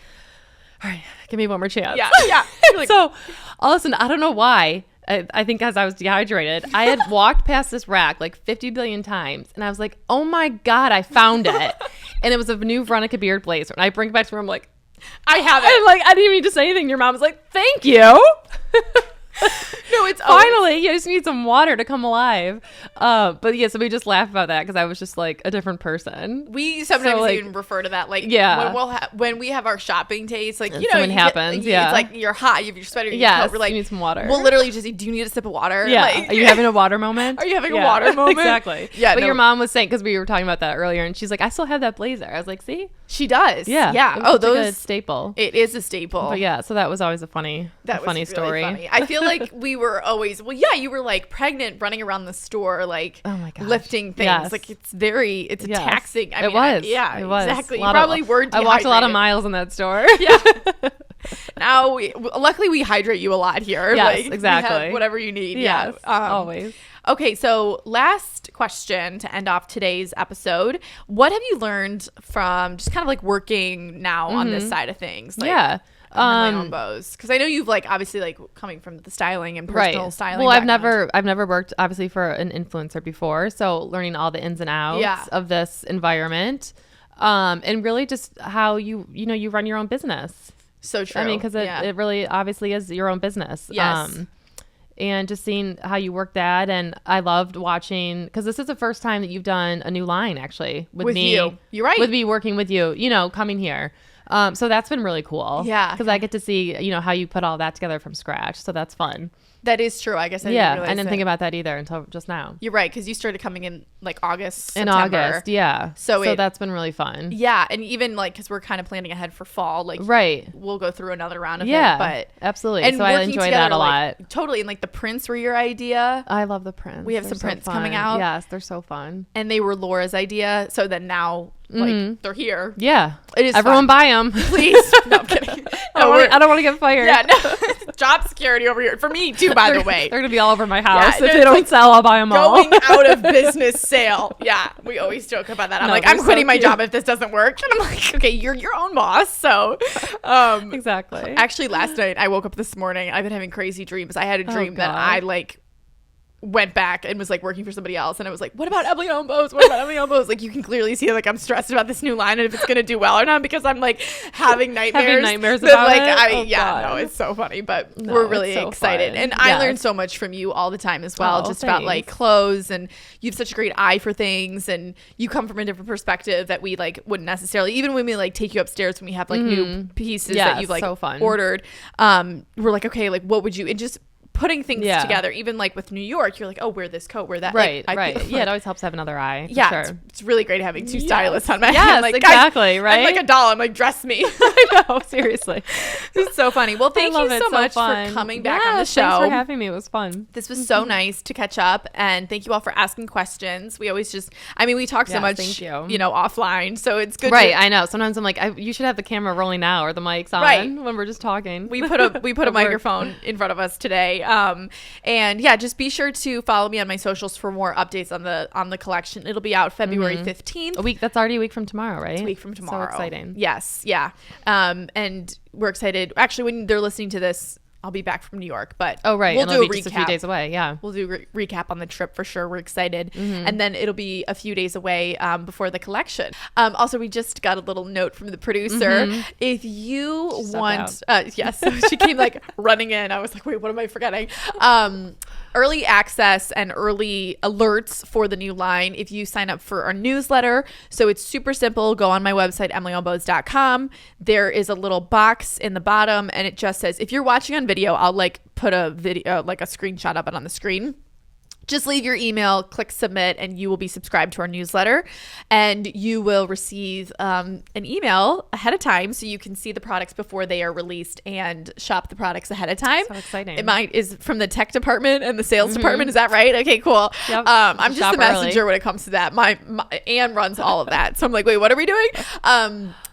all right, give me one more chance. Yeah. Like, so all of a sudden, I don't know why. I think as I was dehydrated, I had walked past this rack like 50 billion times. And I was like, oh my God, I found it. And it was a new Veronica Beard blazer. And I bring it back to her. I'm like, I have it. And like, I didn't even just say anything. Your mom was like, thank you. No, it's finally you just need some water to come alive. But yeah, so we just laugh about that because I was just like a different person. We sometimes like, even refer to that, like, yeah, when we have our shopping dates, like, you know, something happens. it's like you're hot, you have your sweater, yeah, we're like, you need some water. We'll literally just say, do you need a sip of water? Yeah, like, are you having a water moment? Are you having a water moment? Exactly. Yeah, but your mom was saying, because we were talking about that earlier, and she's like, I still have that blazer. I was like, see, she does. Yeah. Oh, those a staple. It is a staple. But yeah, so that was always a funny story. Funny. I feel like we were always, well, yeah, you were like pregnant running around the store, like, oh my gosh, lifting things. Yes. Like, it's taxing. I mean, it was exactly. You probably were dehydrated. I walked a lot of miles in that store. Yeah. Now, luckily, we hydrate you a lot here. Yes, like, exactly. Whatever you need. Yes, always. Okay, so last question to end off today's episode. What have you learned from just kind of like working now on this side of things? Like, yeah. Bows, because I know you've like obviously like coming from the styling and personal styling. Well, background. I've never worked obviously for an influencer before, so learning all the ins and outs of this environment, and really just how you run your own business. So true. I mean, because it really obviously is your own business. Yes. And just seeing how you work that, and I loved watching, because this is the first time that you've done a new line actually with me. You're right. With me working with you, coming here. So that's been really cool. Yeah. Because I get to see, how you put all that together from scratch. So that's fun. That is true. I guess I didn't think about that either until just now. You're right, because you started coming in like August, In September. August, yeah. So that's been really fun. Yeah, and even like because we're kind of planning ahead for fall, like we'll go through another round of it. But absolutely. And so I enjoy together, that a lot. Totally, and like the prints were your idea. I love the prints. We have some prints coming out. Yes, they're so fun. And they were Laura's idea. So then now. Like they're here. Yeah, it is. Everyone fun. buy them, please. No, I'm kidding. No, I don't want to get fired. Yeah, no. Job security over here for me too. By the way, they're gonna be all over my house if they don't like, sell. I'll buy them all. Going out of business sale. Yeah, we always joke about that. I'm like, I'm quitting my job if this doesn't work, and I'm like, okay, you're your own boss. So, exactly. Actually, last night I woke up this morning. I've been having crazy dreams. I had a dream that I like. Went back and was like working for somebody else, and I was like, what about Emily Ombos? What about Emily Ombos? Like, you can clearly see like I'm stressed about this new line and if it's gonna do well or not, because I'm like having nightmares about like it? No, it's so funny, but we're really excited. Fun. And I learned so much from you all the time as well, just about like clothes, and you have such a great eye for things, and you come from a different perspective that we like wouldn't necessarily, even when we like take you upstairs when we have like new pieces that you've like ordered, we're like, okay, like what would you, and just putting things together, even like with New York, you're like, oh, wear this coat, wear that. Right, like, right. Yeah, it always helps to have another eye. Yeah, sure. it's really great having two stylists on my hand. Yes, like, exactly, right? I'm like a doll. I'm like, dress me. I know, seriously. It's so funny. Well, thank you so much for coming back on the show. Thanks for having me. It was fun. This was so nice to catch up, and thank you all for asking questions. We always just, I mean, we talk so much, offline, so it's good. Right, I know. Sometimes I'm like, you should have the camera rolling now or the mic's on when we're just talking. We put a microphone in front of us today. And yeah, just be sure to follow me on my socials for more updates on the collection. It'll be out February 15th. That's already a week from tomorrow, right? It's a week from tomorrow. So exciting. Yes, yeah. And we're excited. Actually, when they're listening to this, I'll be back from New York, but we'll do a recap. Just a few days away. Yeah, we'll do recap on the trip for sure. We're excited, and then it'll be a few days away before the collection. Also, we just got a little note from the producer. If you want, yes, so she came like running in. I was like, wait, what am I forgetting? Early access and early alerts for the new line if you sign up for our newsletter. So it's super simple. Go on my website, emilyonbows.com. There is a little box in the bottom, and it just says, if you're watching on video, I'll like put a video, like a screenshot of it on the screen. Just leave your email, click submit, and you will be subscribed to our newsletter. And you will receive an email ahead of time so you can see the products before they are released and shop the products ahead of time. So exciting. It is from the tech department and the sales department. Is that right? Okay, cool. Yep. I'm just the messenger when it comes to that. My Anne runs all of that. So I'm like, wait, what are we doing?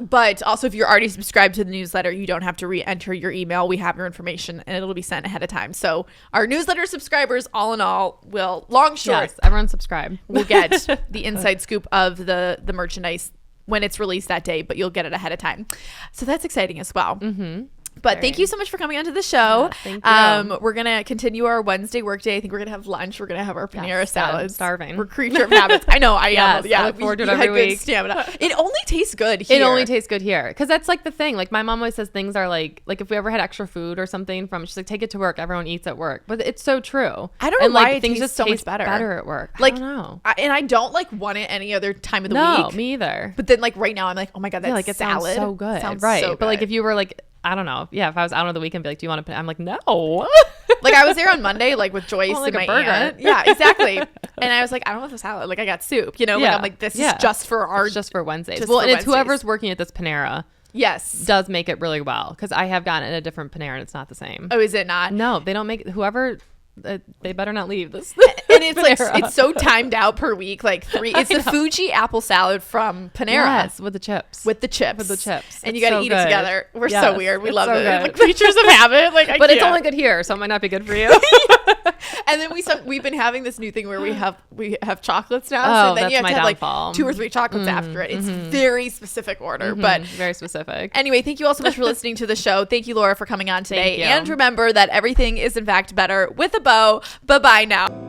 But also, if you're already subscribed to the newsletter, you don't have to re-enter your email. We have your information and it'll be sent ahead of time. So our newsletter subscribers, all in all, will long short, yes, everyone subscribe. We'll get the inside scoop of the merchandise when it's released that day, but you'll get it ahead of time. So that's exciting as well. But thank you so much for coming onto the show. Yeah, thank you. We're going to continue our Wednesday workday. I think we're going to have lunch. We're going to have our Panera salads. I'm starving. We're creature of habits. I know. I am. Yeah, I look forward to it every week. Stamina. It only tastes good here. It only tastes good here. Because that's like the thing. Like my mom always says things are like if we ever had extra food or something she's like, take it to work. Everyone eats at work. But it's so true. I don't know why it things tastes just so taste much better at work. Like, I don't know. And I don't like want it any other time of the week. No, me either. But then like right now I'm like, oh my God, that it salad sounds so good. Sounds right. so good. But like if you were like, I don't know. Yeah, if I was out on the weekend, be like, do you want to? I'm like, no. Like I was there on Monday, like with Joyce like and a my burger. aunt. Yeah, exactly. And I was like, I don't want the salad. Like I got soup, you know. Yeah. Like I'm like, this is just for our, it's just for Wednesdays. just Well, for and it's Wednesdays. whoever's working at this Panera. Yes, does make it really well because I have gotten it at a different Panera and it's not the same. Oh, is it not? No, they don't make whoever. They better not leave this. And it's like it's so timed out per week, like 3. It's the Fuji apple salad from Panera. Yes, with the chips. With the chips. And And you got to eat it together. We're so weird. We love so it. Good. Like creatures of habit. Like, but it's only good here, so it might not be good for you. And then we've been having this new thing where we have chocolates now. Oh, so then you have that's to have my like downfall. 2 or 3 chocolates after it. It's very specific order, but very specific. Anyway, thank you all so much for listening to the show. Thank you, Laura, for coming on today. Thank you. And remember that everything is in fact better with a bow. Bye-bye now.